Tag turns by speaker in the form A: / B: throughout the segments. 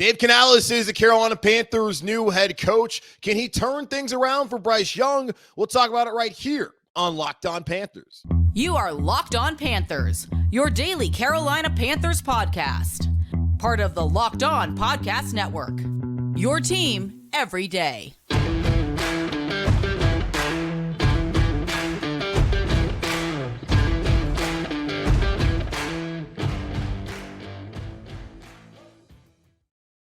A: Dave Canales is the Carolina Panthers' new head coach. Can he turn things around for Bryce Young? We'll talk about it right here on Locked On Panthers.
B: You are Locked On Panthers, your daily Carolina Panthers podcast. Part of the Locked On Podcast Network. Your team every day.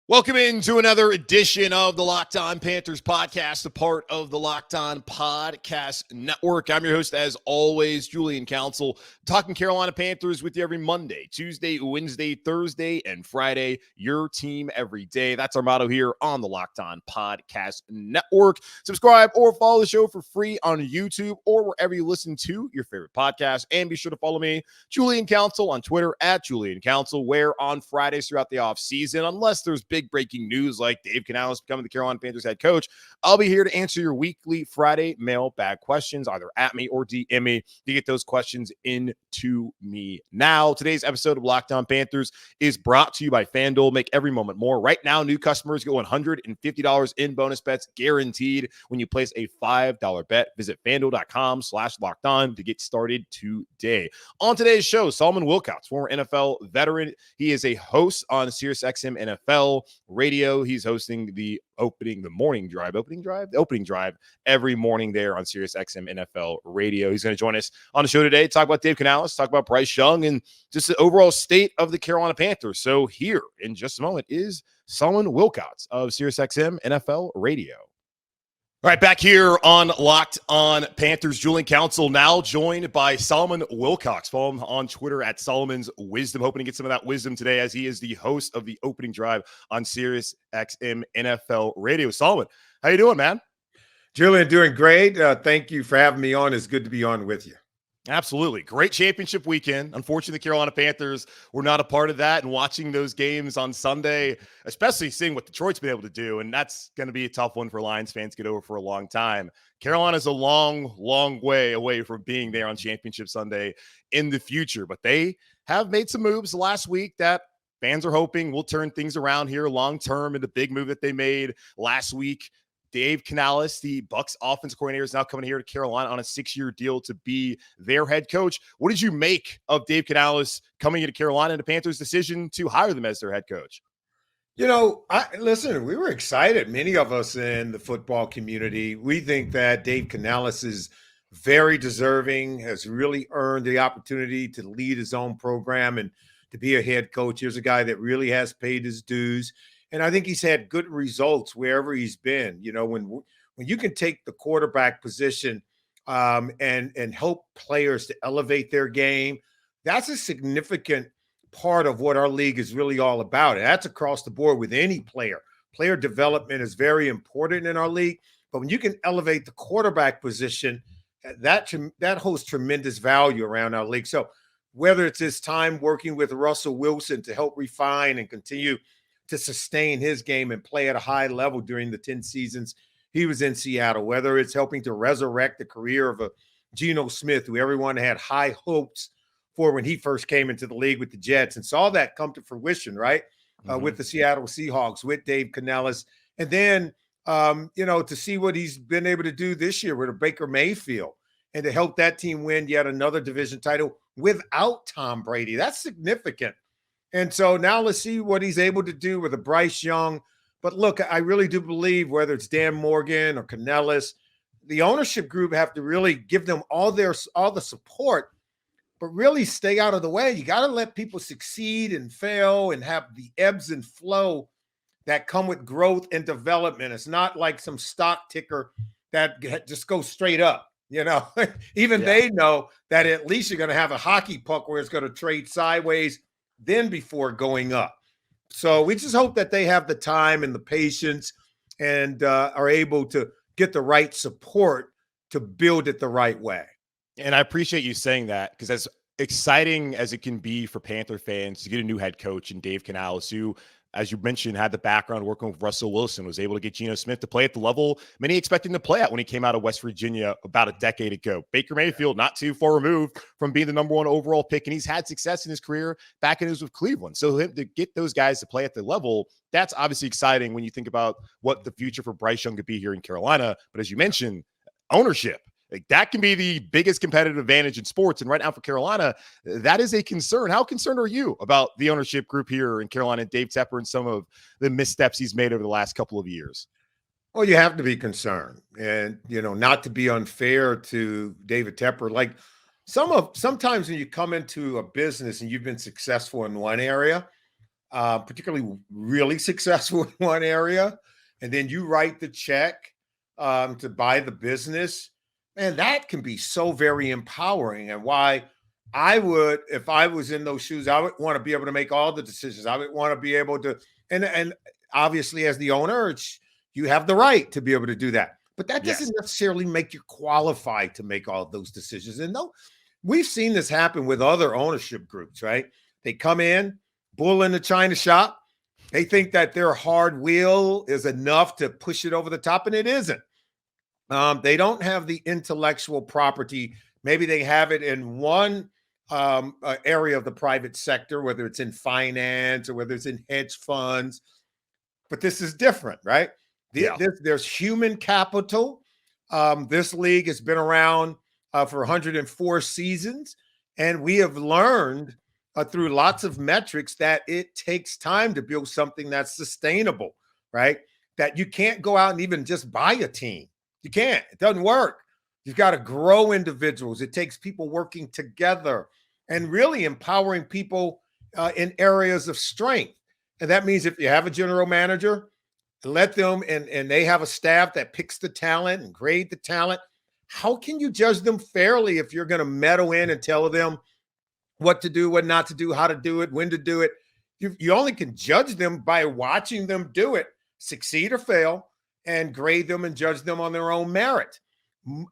A: Welcome into another edition of the Locked On Panthers podcast, a part of the Locked On Podcast Network. I'm your host, as always, Julian Council, talking Carolina Panthers with you every Monday, Tuesday, Wednesday, Thursday, and Friday. Your team every day. That's our motto here on the Locked On Podcast Network. Subscribe or follow the show for free on YouTube or wherever you listen to your favorite podcast. And be sure to follow me, Julian Council, on Twitter at Julian Council, where on Fridays throughout the offseason, unless there's big breaking news like Dave Canales becoming the Carolina Panthers head coach, I'll be here to answer your weekly Friday mailbag questions, either at me or DM me to get those questions into me now. Today's episode of Locked On Panthers is brought to you by FanDuel. Make every moment more. Right now, new customers get $150 in bonus bets guaranteed when you place a $5 bet. Visit FanDuel.com/LockedOn to get started today. On today's show, Solomon Wilcots, former NFL veteran. He is a host on SiriusXM NFL Radio. He's hosting the opening drive every morning there on SiriusXM NFL Radio. He's going to join us on the show today, talk about Dave Canales, talk about Bryce Young, and just the overall state of the Carolina Panthers. So here in just a moment is Solomon Wilcots of SiriusXM NFL Radio. All right, back here on Locked On Panthers, Julian Council now joined by Solomon Wilcots. Follow him on Twitter at Solomon's Wisdom. Hoping to get some of that wisdom today as he is the host of the opening drive on SiriusXM NFL Radio. Solomon, how you doing, man?
C: Julian, doing great. Thank you for having me on. It's good to be on with you.
A: Absolutely. Great championship weekend. Unfortunately, the Carolina Panthers were not a part of that, and watching those games on Sunday, especially seeing what Detroit's been able to do, and that's going to be a tough one for Lions fans to get over for a long time. Carolina's a long, long way away from being there on Championship Sunday in the future, but they have made some moves last week that fans are hoping will turn things around here long-term, and the big move that they made last week, Dave Canales, the Bucs offensive coordinator, is now coming here to Carolina on a 6-year deal to be their head coach. What did you make of Dave Canales coming into Carolina and the Panthers' decision to hire them as their head coach?
C: You know, listen, we were excited. Many of us in the football community, we think that Dave Canales is very deserving, has really earned the opportunity to lead his own program and to be a head coach. Here's a guy that really has paid his dues. And I think he's had good results wherever he's been. You know, when you can take the quarterback position and help players to elevate their game, that's a significant part of what our league is really all about. And that's across the board with any player. Player development is very important in our league. But when you can elevate the quarterback position, that holds tremendous value around our league. So whether it's his time working with Russell Wilson to help refine and continue to sustain his game and play at a high level during the 10 seasons he was in Seattle, whether it's helping to resurrect the career of a Geno Smith, who everyone had high hopes for when he first came into the league with the Jets, and saw that come to fruition, right? With the Seattle Seahawks, with Dave Canales. And then, to see what he's been able to do this year with a Baker Mayfield and to help that team win yet another division title without Tom Brady. That's significant. And so now let's see what he's able to do with a Bryce Young. But look, I really do believe whether it's Dan Morgan or Canales, the ownership group have to really give them all the support, but really stay out of the way. You got to let people succeed and fail and have the ebbs and flow that come with growth and development. It's not like some stock ticker that just goes straight up. You know, even they know that at least you're going to have a hockey puck where it's going to trade sideways then before going up. So we just hope that they have the time and the patience and are able to get the right support to build it the right way.
A: And I appreciate you saying that, because as exciting as it can be for Panther fans to get a new head coach in Dave Canales, who as you mentioned, had the background working with Russell Wilson, was able to get Geno Smith to play at the level many expected him to play at when he came out of West Virginia about a decade ago. Baker Mayfield, not too far removed from being the number one overall pick, and he's had success in his career back when he was with Cleveland. So him to get those guys to play at the level, that's obviously exciting when you think about what the future for Bryce Young could be here in Carolina. But as you mentioned, ownership. Like that can be the biggest competitive advantage in sports. And right now for Carolina, that is a concern. How concerned are you about the ownership group here in Carolina, Dave Tepper, and some of the missteps he's made over the last couple of years?
C: Well, you have to be concerned, and not to be unfair to David Tepper. Like sometimes when you come into a business and you've been successful in one area, particularly really successful in one area, and then you write the check to buy the business. And that can be so very empowering. And why I would, if I was in those shoes, I would want to be able to make all the decisions. I would want to be able to, and obviously as the owner, you have the right to be able to do that. But that doesn't necessarily make you qualified to make all of those decisions. And no, we've seen this happen with other ownership groups, right? They come in, bull in the China shop. They think that their hard wheel is enough to push it over the top, and it isn't. They don't have the intellectual property. Maybe they have it in one area of the private sector, whether it's in finance or whether it's in hedge funds. But this is different, right? There's human capital. This league has been around for 104 seasons, and we have learned through lots of metrics that it takes time to build something that's sustainable, right? That you can't go out and even just buy a team. You can't. It doesn't work. You've got to grow individuals. It takes people working together and really empowering people in areas of strength. And that means if you have a general manager, let them, and they have a staff that picks the talent and grade the talent. How can you judge them fairly if you're going to meddle in and tell them what to do, what not to do, how to do it, when to do it? You only can judge them by watching them do it, succeed or fail, and grade them and judge them on their own merit.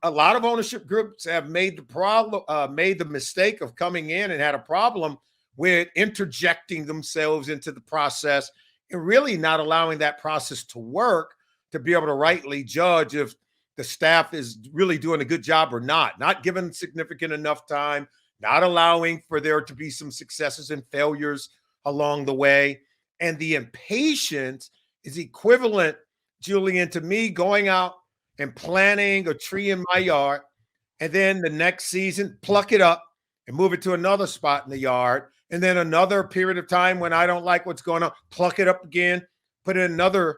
C: A lot of ownership groups have made the mistake of coming in and had a problem with interjecting themselves into the process and really not allowing that process to work to be able to rightly judge if the staff is really doing a good job or not given significant enough time, not allowing for there to be some successes and failures along the way. And the impatience is equivalent, Julian, to me going out and planting a tree in my yard, and then the next season pluck it up and move it to another spot in the yard, and then another period of time when I don't like what's going on, pluck it up again, put it in another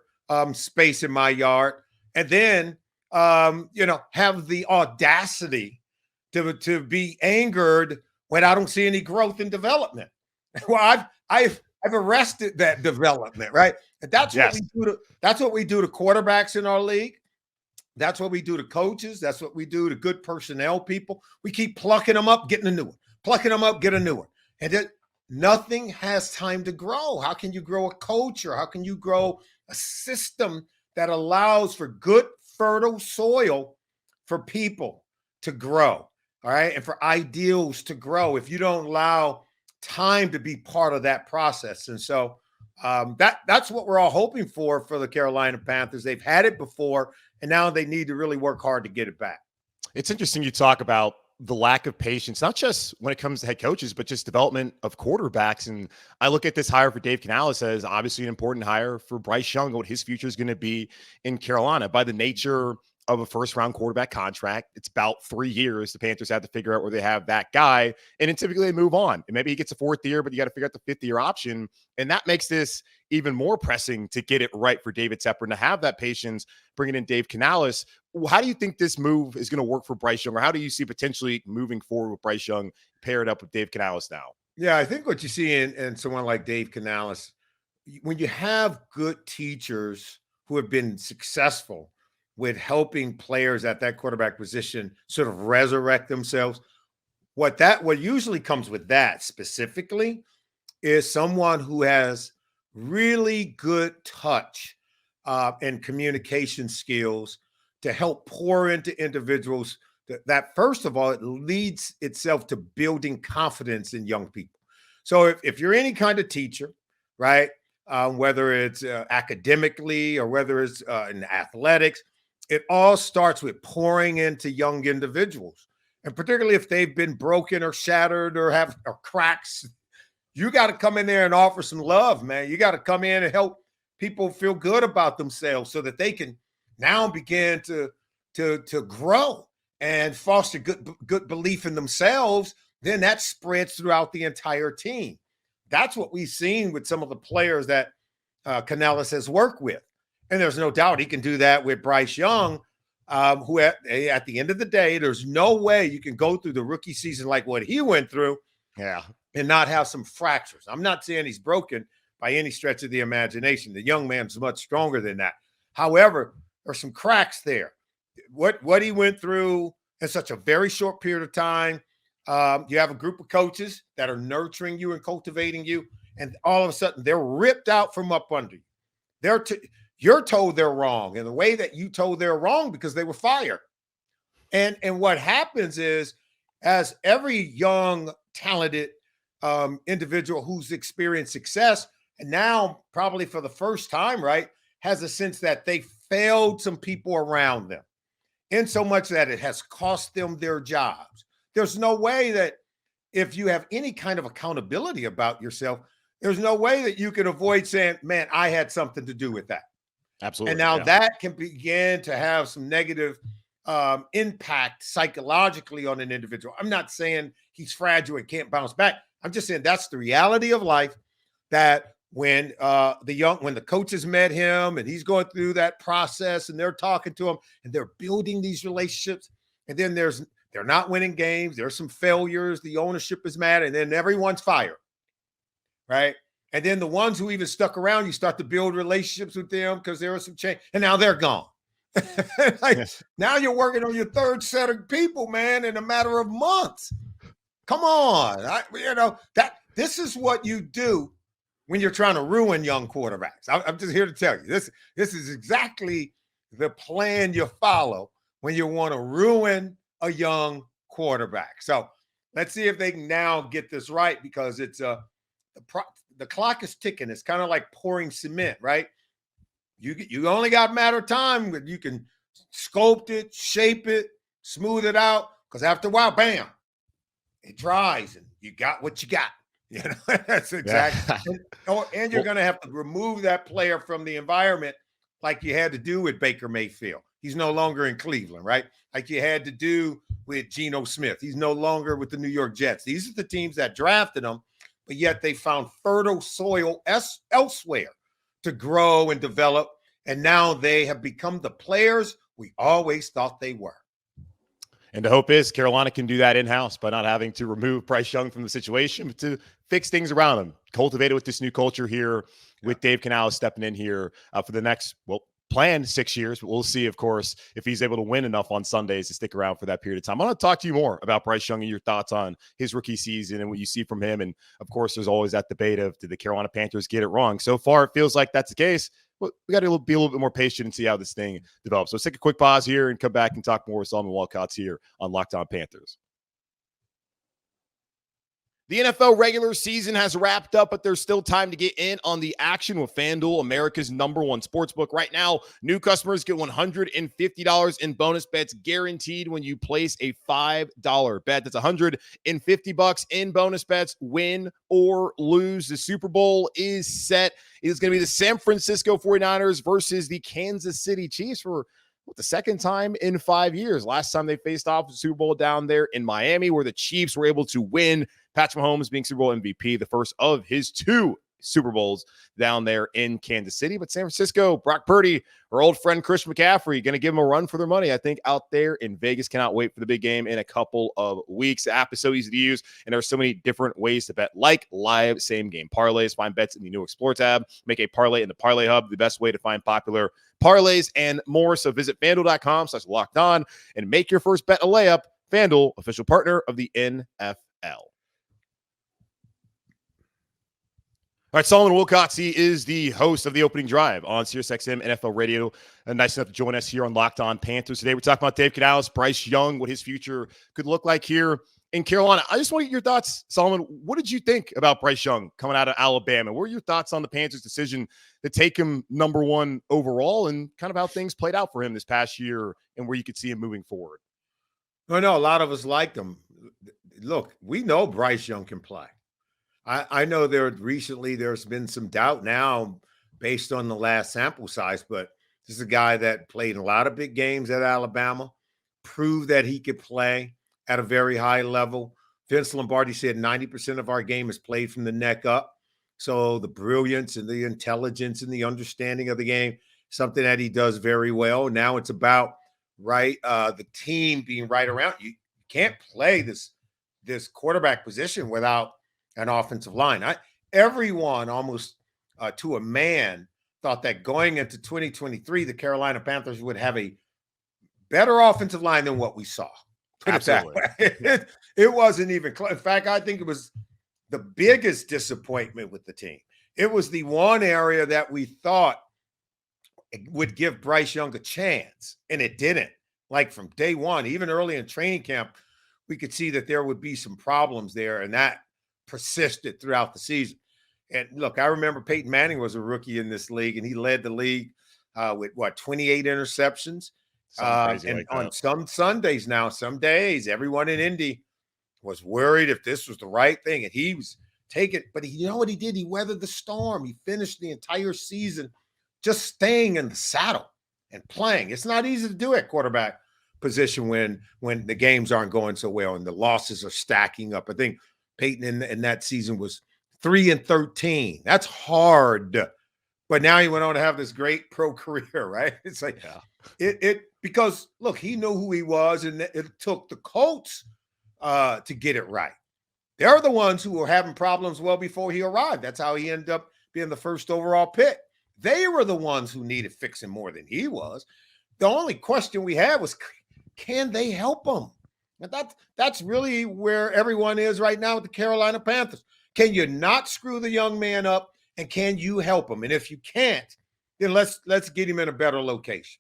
C: space in my yard, and then have the audacity to be angered when I don't see any growth and development. Well, I've arrested that development, right? And that's what we do that's what we do to quarterbacks in our league. That's what we do to coaches. That's what we do to good personnel people. We keep plucking them up, getting a new one, plucking them up, get a new one. And then nothing has time to grow. How can you grow a culture? How can you grow a system that allows for good, fertile soil for people to grow, all right, and for ideals to grow if you don't allow time to be part of that process? And so that's what we're all hoping for the Carolina Panthers. They've had it before, and now they need to really work hard to get it back.
A: It's interesting you talk about the lack of patience, not just when it comes to head coaches, but just development of quarterbacks. And I look at this hire for Dave Canales as obviously an important hire for Bryce Young, what his future is going to be in Carolina. By the nature of a first-round quarterback contract, it's about 3 years. The Panthers have to figure out where they have that guy, and then typically they move on. And maybe he gets a fourth year, but you got to figure out the fifth-year option. And that makes this even more pressing to get it right for David Tepper and to have that patience bringing in Dave Canales. How do you think this move is going to work for Bryce Young, or how do you see potentially moving forward with Bryce Young paired up with Dave Canales now?
C: Yeah, I think what you see in someone like Dave Canales, when you have good teachers who have been successful with helping players at that quarterback position sort of resurrect themselves, what usually comes with that specifically is someone who has really good touch and communication skills to help pour into individuals that first of all, it leads itself to building confidence in young people. So if you're any kind of teacher, right, whether it's academically or whether it's in athletics. It all starts with pouring into young individuals. And particularly if they've been broken or shattered or have cracks, you got to come in there and offer some love, man. You got to come in and help people feel good about themselves so that they can now begin to grow and foster good belief in themselves. Then that spreads throughout the entire team. That's what we've seen with some of the players that Canales has worked with. And there's no doubt he can do that with Bryce Young, who at the end of the day, there's no way you can go through the rookie season like what he went through and not have some fractures. I'm not saying he's broken by any stretch of the imagination. The young man's much stronger than that. However, there's some cracks there. What he went through in such a very short period of time, you have a group of coaches that are nurturing you and cultivating you, and all of a sudden they're ripped out from up under you. You're told they're wrong, and the way that you told they're wrong because they were fired. And what happens is, as every young, talented individual who's experienced success, and now probably for the first time, right, has a sense that they failed some people around them, in so much that it has cost them their jobs. There's no way that if you have any kind of accountability about yourself, there's no way that you can avoid saying, man, I had something to do with that.
A: Absolutely.
C: And now that can begin to have some negative impact psychologically on an individual. I'm not saying he's fragile and can't bounce back. I'm just saying that's the reality of life, that when the coaches met him and he's going through that process and they're talking to him and they're building these relationships, and then they're not winning games. There's some failures. The ownership is mad, and then everyone's fired, right? And then the ones who even stuck around, you start to build relationships with them because there was some change, and now they're gone. Now you're working on your third set of people, man, in a matter of months. Come on. This is what you do when you're trying to ruin young quarterbacks. I'm just here to tell you, this is exactly the plan you follow when you want to ruin a young quarterback. So let's see if they can now get this right, because it's the clock is ticking. It's kind of like pouring cement, right? You only got a matter of time, but you can sculpt it, shape it, smooth it out, because after a while, bam, it dries and you got what you got. You know, that's exactly. And you're going to have to remove that player from the environment like you had to do with Baker Mayfield. He's no longer in Cleveland, right? Like you had to do with Geno Smith. He's no longer with the New York Jets. These are the teams that drafted him, but yet they found fertile soil elsewhere to grow and develop. And now they have become the players we always thought they were.
A: And the hope is Carolina can do that in-house by not having to remove Bryce Young from the situation, but to fix things around him, cultivate it with this new culture here, with Dave Canales stepping in here for the next, planned 6 years. But we'll see, of course, if he's able to win enough on Sundays to stick around for that period of time. I want to talk to you more about Bryce Young and your thoughts on his rookie season and what you see from him. And, of course, there's always that debate of, did the Carolina Panthers get it wrong? So far, it feels like that's the case. Well, we got to be a little bit more patient and see how this thing develops. So let's take a quick pause here and come back and talk more with Solomon Wilcots here on Locked On Panthers. The NFL regular season has wrapped up, but there's still time to get in on the action with FanDuel, America's #1 sportsbook. Right now, new customers get $150 in bonus bets guaranteed when you place a $5 bet. That's $150 in bonus bets, win or lose. The Super Bowl is set. It is going to be the San Francisco 49ers versus the Kansas City Chiefs for the second time in 5 years. Last time they faced off the Super Bowl down there in Miami, where the Chiefs were able to win. Patrick Mahomes being Super Bowl MVP, the first of his 2 Super Bowls down there in Kansas City. But San Francisco, Brock Purdy, our old friend Christian McCaffrey, going to give them a run for their money, I think, out there in Vegas. Cannot wait for the big game in a couple of weeks. The app is so easy to use, and there are so many different ways to bet, like live same-game parlays. Find bets in the new Explore tab. Make a parlay in the Parlay Hub, the best way to find popular parlays and more. So visit FanDuel.com/lockedon and make your first bet a layup. FanDuel, official partner of the NFL. All right, Solomon Wilcots, he is the host of the Opening Drive on SiriusXM NFL Radio. Nice enough to join us here on Locked On Panthers. Today we're talking about Dave Canales, Bryce Young, what his future could look like here in Carolina. I just want to get your thoughts, Solomon. What did you think about Bryce Young coming out of Alabama? What were your thoughts on the Panthers' decision to take him number one overall and kind of how things played out for him this past year and where you could see him moving forward?
C: I know a lot of us liked him. Look, we know Bryce Young can play. I know there's been some doubt now based on the last sample size, but this is a guy that played in a lot of big games at Alabama, proved that he could play at a very high level. Vince Lombardi said 90% of our game is played from the neck up. So the brilliance and the intelligence and the understanding of the game, something that he does very well. Now it's about the team being right around you. You can't play this quarterback position without an offensive line. Everyone almost to a man thought that going into 2023, the Carolina Panthers would have a better offensive line than what we saw. Put
A: Absolutely.
C: it that way. It wasn't even close. In fact, I think it was the biggest disappointment with the team. It was the one area that we thought would give Bryce Young a chance, and it didn't. Like from day one, even early in training camp, we could see that there would be some problems there, and that persisted throughout the season. And look, I remember Peyton Manning was a rookie in this league, and he led the league with 28 interceptions. And on some Sundays now, some days, everyone in Indy was worried if this was the right thing, and he was taking. But you know what he did? He weathered the storm. He finished the entire season just staying in the saddle and playing. It's not easy to do at quarterback position when the games aren't going so well and the losses are stacking up. I think Peyton in that season was 3-13. That's hard. But now he went on to have this great pro career, right? It's like because look, he knew who he was, and it took the Colts to get it right. They're the ones who were having problems well before he arrived. That's how he ended up being the first overall pick. They were the ones who needed fixing more than he was. The only question we had was, can they help him? And that's really where everyone is right now with the Carolina Panthers. Can you not screw the young man up, and can you help him? And if you can't, then let's get him in a better location.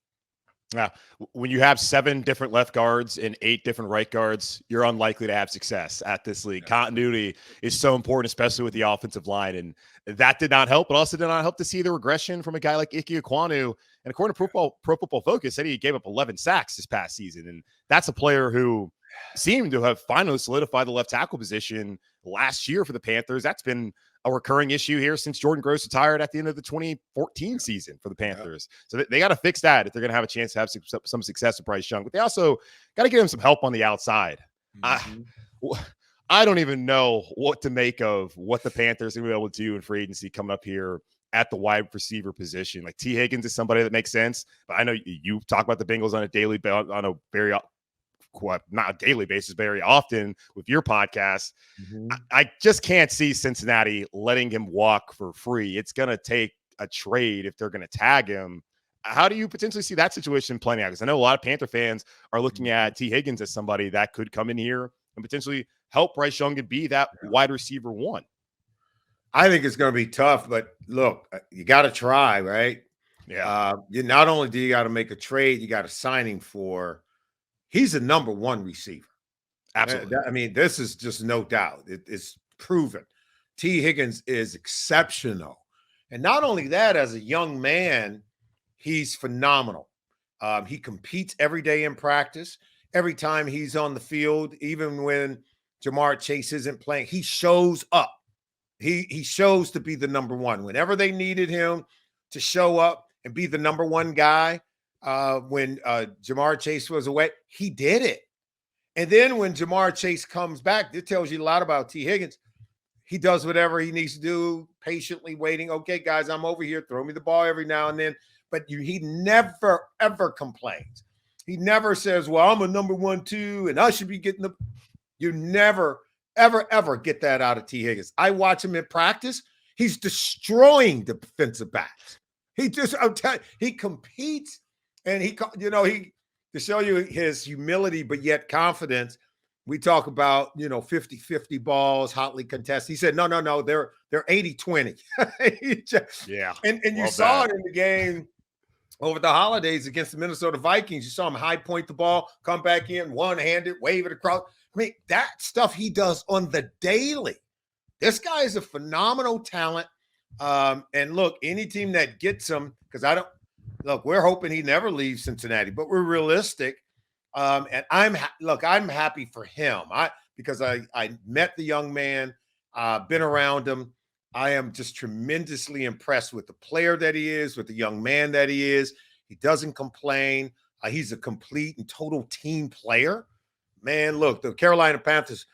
A: Yeah, when you have 7 different left guards and 8 different right guards, you're unlikely to have success at this league. Continuity is so important, especially with the offensive line, and that did not help. But also did not help to see the regression from a guy like Ike Ekwonu. And according to Pro Football Focus, said he gave up 11 sacks this past season, and that's a player who seemed to have finally solidified the left tackle position last year for the Panthers. That's been a recurring issue here since Jordan Gross retired at the end of the 2014 season for the Panthers. So they got to fix that if they're going to have a chance to have some success with Bryce Young. But they also got to give him some help on the outside. I don't even know what to make of what the Panthers are going to be able to do in free agency coming up here at the wide receiver position. Like T. Higgins is somebody that makes sense, but I know you talk about the Bengals on a very not a daily basis, very often with your podcast. I just can't see Cincinnati letting him walk for free. It's going to take a trade if they're going to tag him. How do you potentially see that situation playing out? Because I know a lot of Panther fans are looking at T. Higgins as somebody that could come in here and potentially help Bryce Young and be that wide receiver one.
C: I think it's going to be tough, but look, you got to try, right?
A: Yeah.
C: Not only do you got to make a trade, you got to sign him for. He's a number one receiver.
A: Absolutely.
C: I mean, this is just no doubt. It's proven. T. Higgins is exceptional. And not only that, as a young man, he's phenomenal. He competes every day in practice. Every time he's on the field, even when Jamar Chase isn't playing, he shows up. He shows to be the number one. Whenever they needed him to show up and be the number one guy, when Jamar Chase was away, he did it. And then when Jamar Chase comes back, it tells you a lot about T. Higgins. He does whatever he needs to do, patiently waiting. Okay, guys, I'm over here. Throw me the ball every now and then. But he never, ever complains. He never says, well, I'm a number 1, 2, and I should be getting the – you never, ever, ever get that out of T. Higgins. I watch him in practice. He's destroying defensive backs. He competes. And he, to show you his humility, but yet confidence, we talk about, 50-50 balls, hotly contested. He said, no, they're 80-20.
A: Yeah.
C: And you saw it in the game over the holidays against the Minnesota Vikings. You saw him high point the ball, come back in, one-handed, wave it across. I mean, that stuff he does on the daily. This guy is a phenomenal talent. And look, any team that gets him, because we're hoping he never leaves Cincinnati, but we're realistic. And I'm happy for him. Because I met the young man, been around him. I am just tremendously impressed with the player that he is, with the young man that he is. He doesn't complain. He's a complete and total team player. Man, look, the Carolina Panthers,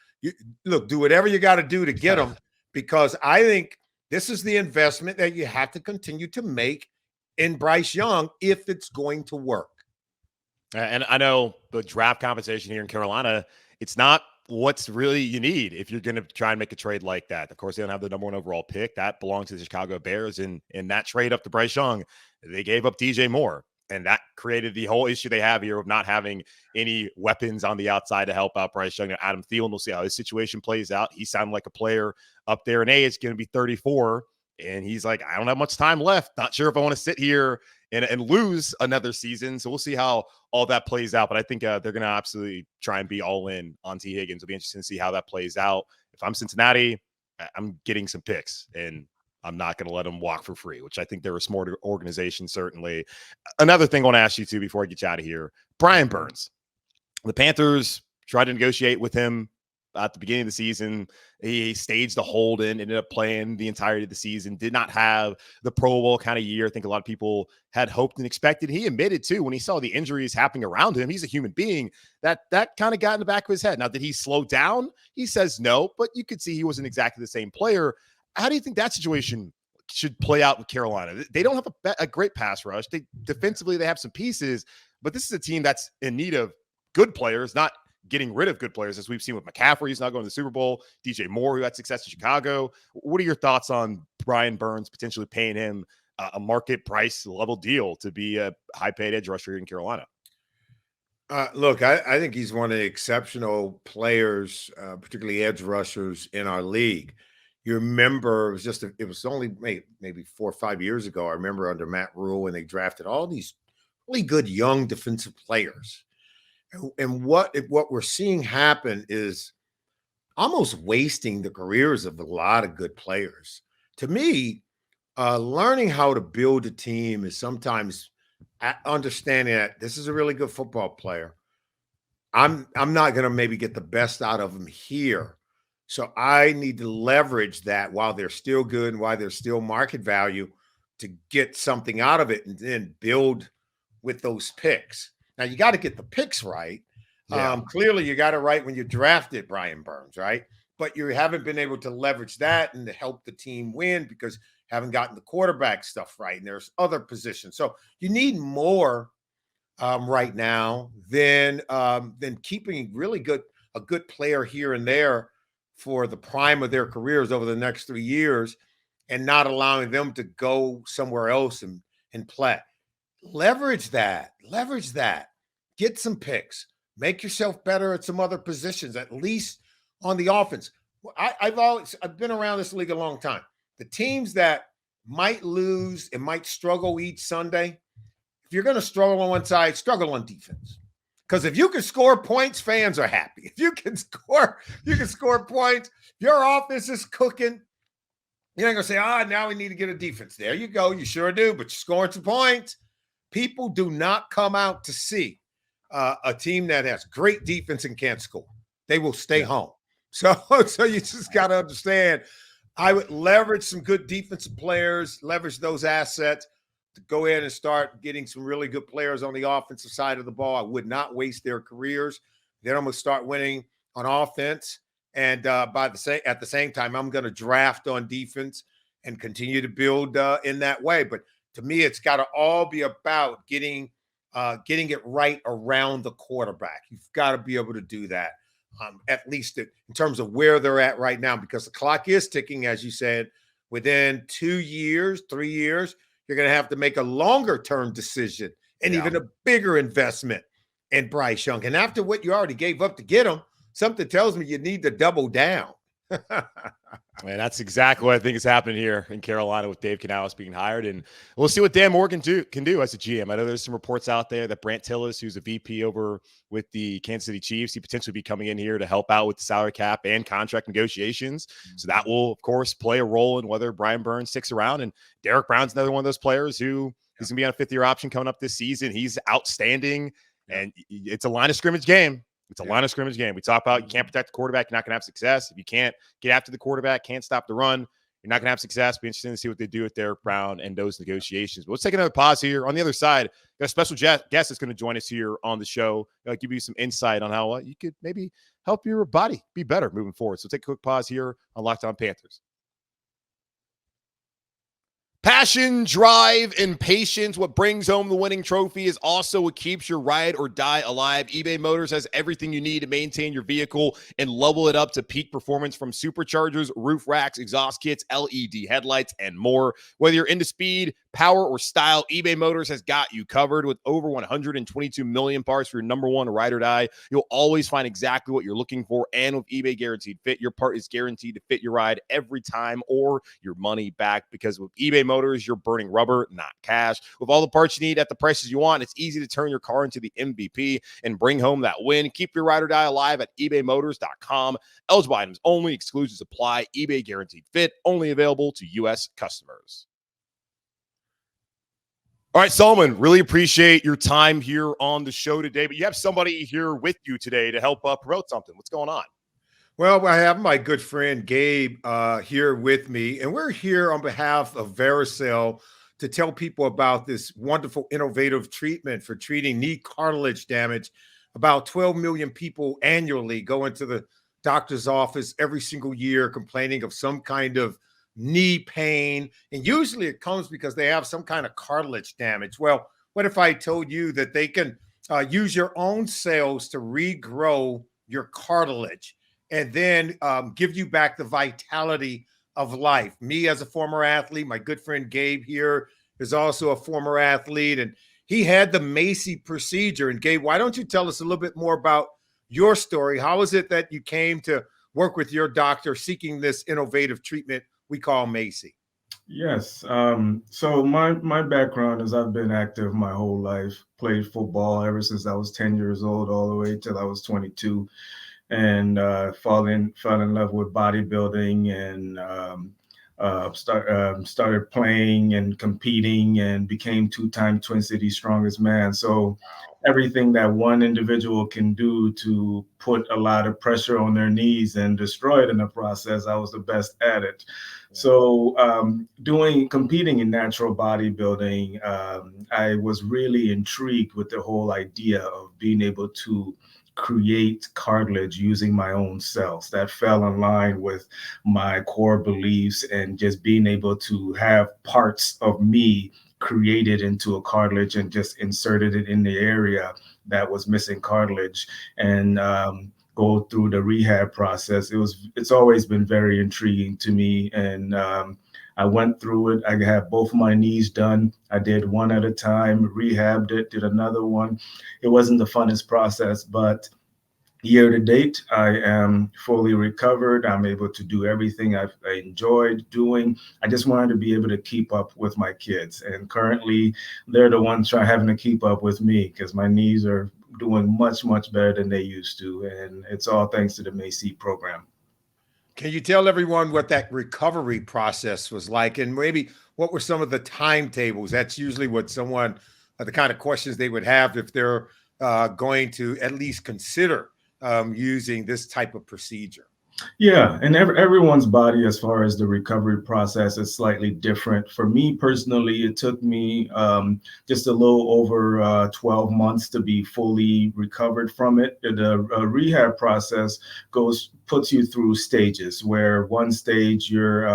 C: do whatever you got to do to get him, because I think this is the investment that you have to continue to make in Bryce Young if it's going to work.
A: And I know the draft compensation here in Carolina, it's not what's really you need if you're going to try and make a trade like that. Of course, they don't have the number 1 overall pick. That belongs to the Chicago Bears. And in that trade up to Bryce Young, they gave up DJ Moore. And that created the whole issue they have here of not having any weapons on the outside to help out Bryce Young. Adam Thielen, we'll see how his situation plays out. He sounded like a player up there in age, going to be 34. And he's like, I don't have much time left. Not sure if I want to sit here and lose another season. So we'll see how all that plays out. But I think they're going to absolutely try and be all in on T. Higgins. It'll be interesting to see how that plays out. If I'm Cincinnati, I'm getting some picks, and I'm not going to let them walk for free, which I think they're a smarter organization, certainly. Another thing I want to ask you, too, before I get you out of here, Brian Burns. The Panthers tried to negotiate with him at the beginning of the season. He staged a hold in, ended up playing the entirety of the season, did not have the Pro Bowl kind of year I think a lot of people had hoped and expected. He admitted, too, when he saw the injuries happening around him, he's a human being, that kind of got in the back of his head. Now, did he slow down? He says no, but you could see he wasn't exactly the same player. How do you think that situation should play out with Carolina? They don't have a great pass rush. Defensively, they have some pieces, but this is a team that's in need of good players, not getting rid of good players, as we've seen with McCaffrey. He's not going to the Super Bowl. DJ Moore, who had success in Chicago. What are your thoughts on Brian Burns potentially paying him a market price level deal to be a high-paid edge rusher here in Carolina?
C: Look, I think he's one of the exceptional players, particularly edge rushers in our league. You remember it was only maybe 4 or 5 years ago. I remember under Matt Rule when they drafted all these really good young defensive players. And what we're seeing happen is almost wasting the careers of a lot of good players. To me, learning how to build a team is sometimes understanding that this is a really good football player. I'm not going to maybe get the best out of him here. So I need to leverage that while they're still good and while there's still market value to get something out of it and then build with those picks. Now, you got to get the picks right. Yeah. Clearly, you got it right when you drafted Brian Burns, right? But you haven't been able to leverage that and to help the team win because you haven't gotten the quarterback stuff right. And there's other positions. So you need more right now than keeping a good player here and there for the prime of their careers over the next 3 years and not allowing them to go somewhere else and play. Leverage that. Get some picks. Make yourself better at some other positions, at least on the offense. I've been around this league a long time. The teams that might lose and might struggle each Sunday, if you're going to struggle on one side, struggle on defense. Because if you can score points, fans are happy. If you can score points. Your offense is cooking. You're not going to say, now we need to get a defense. There you go. You sure do, but you're scoring some points. People do not come out to see a team that has great defense and can't score. They will stay home. So you just got to understand, I would leverage some good defensive players, leverage those assets to go in and start getting some really good players on the offensive side of the ball. I would not waste their careers. Then I'm going to start winning on offense. And at the same time, I'm going to draft on defense and continue to build in that way. But to me, it's got to all be about getting it right around the quarterback. You've got to be able to do that, at least in terms of where they're at right now, because the clock is ticking, as you said. Within 2 years, 3 years, you're going to have to make a longer-term decision and even a bigger investment in Bryce Young. And after what you already gave up to get him, something tells me you need to double down.
A: Man, that's exactly what I think is happening here in Carolina with Dave Canales being hired. And we'll see what Dan Morgan can do as a GM. I know there's some reports out there that Brant Tillis, who's a VP over with the Kansas City Chiefs, he potentially be coming in here to help out with the salary cap and contract negotiations. So that will, of course, play a role in whether Brian Burns sticks around. And Derek Brown's another one of those players who he's going to be on a fifth-year option coming up this season. He's outstanding, and it's a line of scrimmage game. It's a line of scrimmage game. We talk about you can't protect the quarterback, you're not going to have success. If you can't get after the quarterback, can't stop the run, you're not going to have success. Be interesting to see what they do with Derek Brown and those negotiations. But let's take another pause here. On the other side, got a special guest that's going to join us here on the show. Give you some insight on how you could maybe help your body be better moving forward. So take a quick pause here on Locked On Panthers. Passion, drive, and patience. What brings home the winning trophy is also what keeps your ride or die alive. eBay Motors has everything you need to maintain your vehicle and level it up to peak performance, from superchargers, roof racks, exhaust kits, LED headlights, and more. Whether you're into speed, power, or style, eBay Motors has got you covered. With over 122 million parts for your number one ride or die, you'll always find exactly what you're looking for. And with eBay Guaranteed Fit, your part is guaranteed to fit your ride every time or your money back. Because with eBay Motors, you're burning rubber, not cash. With all the parts you need at the prices you want, it's easy to turn your car into the MVP and bring home that win. Keep your ride or die alive at ebaymotors.com. Eligible items only. Exclusions apply. eBay Guaranteed Fit, only available to U.S. customers. All right, Solomon, really appreciate your time here on the show today. But you have somebody here with you today to help promote something. What's going on?
C: Well, I have my good friend Gabe here with me, and we're here on behalf of Vericel to tell people about this wonderful, innovative treatment for treating knee cartilage damage. About 12 million people annually go into the doctor's office every single year complaining of some kind of knee pain, and usually it comes because they have some kind of cartilage damage. Well, what if I told you that they can use your own cells to regrow your cartilage and then give you back the vitality of life? Me, as a former athlete, my good friend Gabe here is also a former athlete, and he had the Macy procedure. And Gabe, why don't you tell us a little bit more about your story? How is it that you came to work with your doctor seeking this innovative treatment we call Macy?
D: Yes. So my background is I've been active my whole life, played football ever since I was 10 years old, all the way till I was 22. And fell in love with bodybuilding, and started playing and competing, and became two-time Twin Cities strongest man. So everything that one individual can do to put a lot of pressure on their knees and destroy it in the process, I was the best at it. So competing in natural bodybuilding, I was really intrigued with the whole idea of being able to create cartilage using my own cells. That fell in line with my core beliefs, and just being able to have parts of me created into a cartilage and just inserted it in the area that was missing cartilage, and go through the rehab process. It's always been very intriguing to me, and I went through it. I had both my knees done. I did one at a time, rehabbed it, did another one. It wasn't the funnest process, but year to date, I am fully recovered. I'm able to do everything I enjoyed doing. I just wanted to be able to keep up with my kids. And currently, they're the ones having to keep up with me, because my knees are doing much, much better than they used to. And it's all thanks to the Macy program.
C: Can you tell everyone what that recovery process was like, and maybe what were some of the timetables? That's usually what the kind of questions they would have if they're going to at least consider using this type of procedure.
D: Yeah, and everyone's body, as far as the recovery process, is slightly different. For me personally, it took me just a little over 12 months to be fully recovered from it. The rehab process puts you through stages, where one stage you're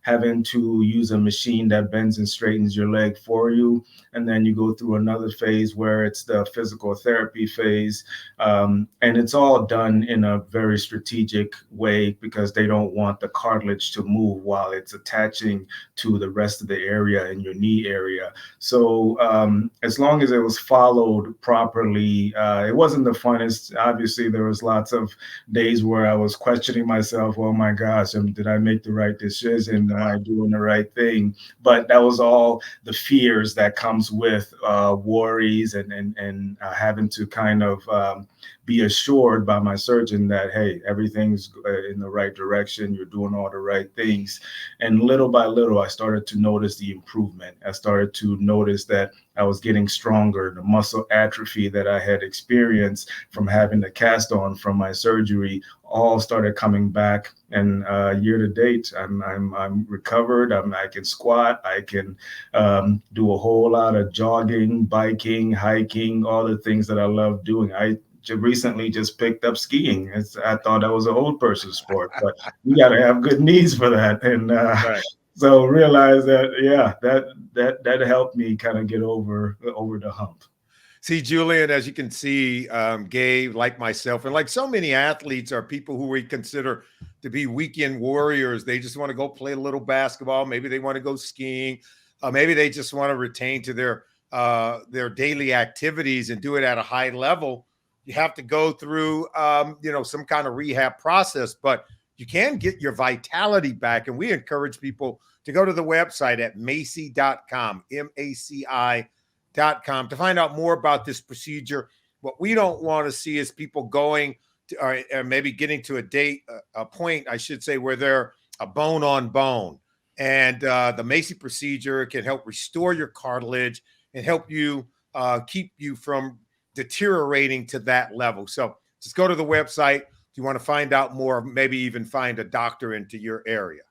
D: having to use a machine that bends and straightens your leg for you. And then you go through another phase where it's the physical therapy phase. And it's all done in a very strategic way because they don't want the cartilage to move while it's attaching to the rest of the area in your knee area. So as long as it was followed properly, it wasn't the funnest. Obviously, there was lots of days where I was questioning myself. Oh my gosh, did I make the right decision? Am I doing the right thing? But that was all the fears that comes with worries and having to kind of be assured by my surgeon that, hey, everything's in the right direction. You're doing all the right things. And little by little, I started to notice the improvement. I started to notice that I was getting stronger. The muscle atrophy that I had experienced from having the cast on from my surgery all started coming back. And year to date, I'm recovered. I can squat. I can do a whole lot of jogging, biking, hiking, all the things that I love doing. I recently just picked up skiing. I thought that was an old person sport, but you got to have good knees for that. And
C: Right.
D: so realize that, yeah, that helped me kind of get over the hump.
C: See, Julian, as you can see, Gabe, like myself, and like so many athletes, are people who we consider to be weekend warriors. They just want to go play a little basketball. Maybe they want to go skiing. Maybe they just want to retain to their daily activities and do it at a high level. You have to go through, some kind of rehab process, but you can get your vitality back. And we encourage people to go to the website at maci.com, MACI.com, to find out more about this procedure. What we don't want to see is people going to, or maybe getting to a point, I should say, where they're a bone on bone. And the Maci procedure can help restore your cartilage and help you keep you from deteriorating to that level. So just go to the website if you want to find out more, maybe even find a doctor into your area.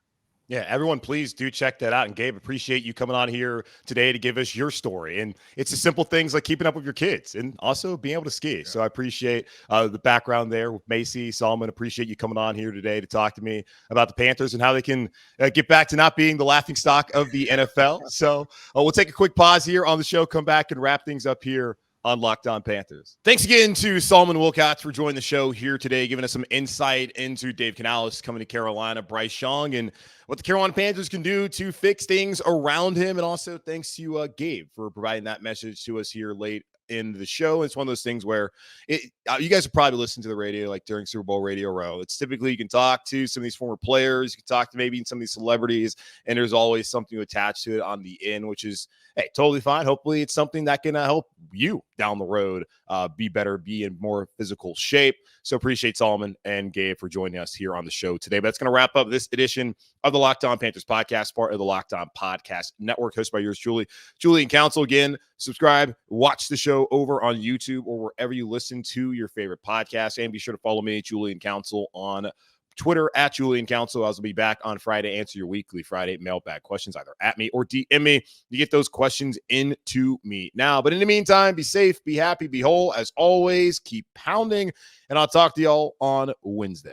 A: Yeah, everyone, please do check that out. And Gabe, appreciate you coming on here today to give us your story. And it's the simple things like keeping up with your kids and also being able to ski. Yeah. So I appreciate the background there with Maci. Solomon, appreciate you coming on here today to talk to me about the Panthers and how they can get back to not being the laughingstock of the NFL. So we'll take a quick pause here on the show, come back and wrap things up here on Locked On Panthers. Thanks again to Solomon Wilcots for joining the show here today, giving us some insight into Dave Canales coming to Carolina, Bryce Young, and what the Carolina Panthers can do to fix things around him. And also thanks to Gabe for providing that message to us here late in the show. It's one of those things where you guys have probably listened to the radio like during Super Bowl Radio Row. It's typically you can talk to some of these former players, you can talk to maybe some of these celebrities, and there's always something attached to it on the end, which is totally fine. Hopefully it's something that can help you down the road be better, be in more physical shape. So appreciate Solomon and Gabe for joining us here on the show today. But that's going to wrap up this edition of the Locked On Panthers podcast, part of the Locked On Podcast Network, hosted by yours truly, Julian Council. Again, subscribe, watch the show over on YouTube or wherever you listen to your favorite podcast. And be sure to follow me, Julian Council, on Twitter at Julian Council. I'll be back on Friday, answer your weekly Friday mailbag questions, either at me or DM me. You get those questions into me now. But in the meantime, be safe, be happy, be whole. As always, keep pounding, and I'll talk to y'all on Wednesday.